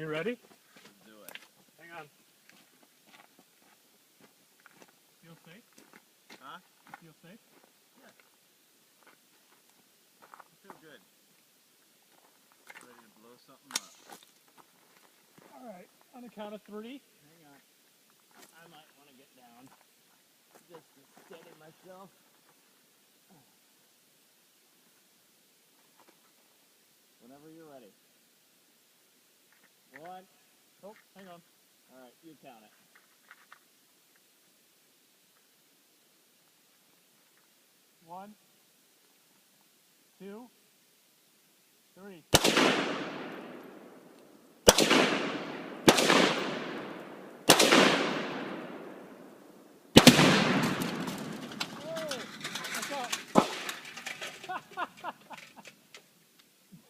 You ready? Let's do it. Hang on. Feel safe? Huh? Feel safe? Yeah. I feel good. Ready to blow something up. Alright, on the count of 3. Hang on. I might want to get down just to steady myself. Whenever you're ready. 1. Oh, hang on. Alright, you count it. 1, 2, 3.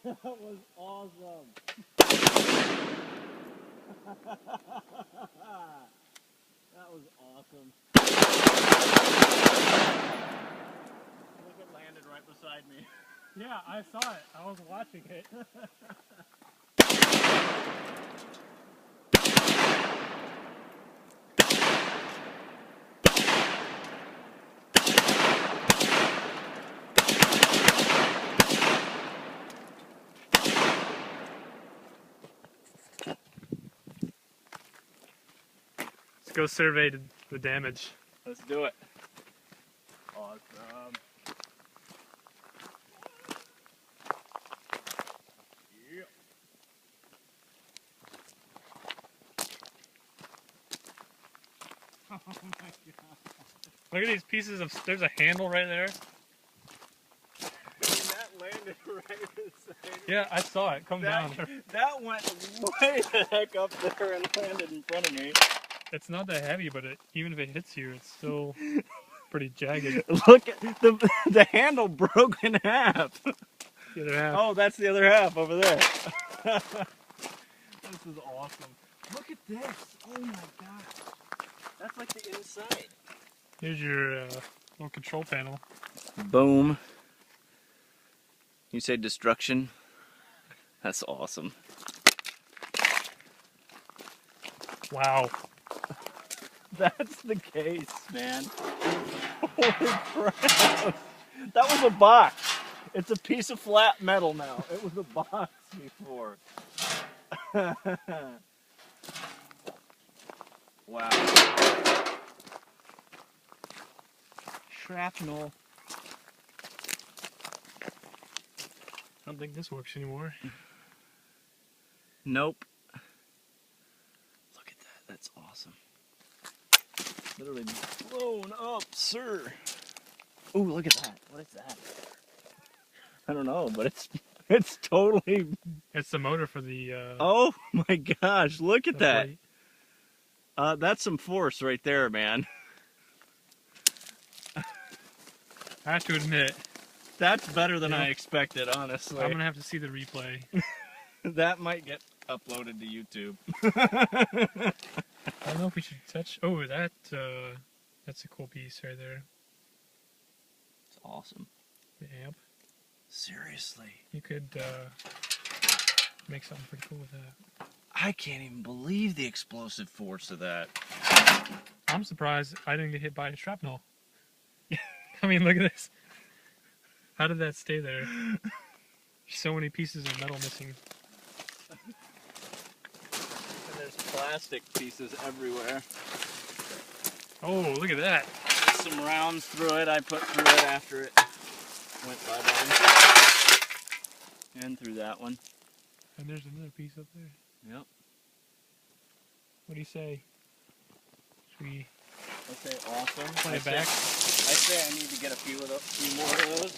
That was awesome. That was awesome. Look, it landed right beside me. Yeah, I saw it. I was watching it. Let's go survey the damage. Let's do it. Awesome. Yeah. Oh my god. Look at these pieces of, there's a handle right there. That landed right beside me. Yeah, I saw it come down. That went way the heck up there and landed in front of me. It's not that heavy, but even if it hits you, it's still pretty jagged. Look at the handle broke in half. The other half. Oh, that's the other half over there. This is awesome. Look at this. Oh my god. That's like the inside. Here's your little control panel. Boom. You say destruction? That's awesome. Wow. That's the case, man. Holy crap. That was a box. It's a piece of flat metal now. It was a box before. Wow. Shrapnel. I don't think this works anymore. Nope. Look at that. That's awesome. Literally blown up, sir. Ooh, look at that. What is that? I don't know, but it's totally... It's the motor for the... Oh my gosh, look at that. Plate. That's some force right there, man. I have to admit, That's better than Yeah. I expected, honestly. I'm going to have to see the replay. That might get uploaded to YouTube. I don't know if we should touch... Oh, that's a cool piece right there. It's awesome. The amp. Seriously. You could make something pretty cool with that. I can't even believe the explosive force of that. I'm surprised I didn't get hit by a shrapnel. I mean, look at this. How did that stay there? So many pieces of metal missing. And there's plastic pieces everywhere. Oh, look at that. Some rounds through it. I put through it after it went bye-bye. And through that one. And there's another piece up there. Yep. What do you say? Should we Okay, awesome. play it back? I say I need to get a few more of those.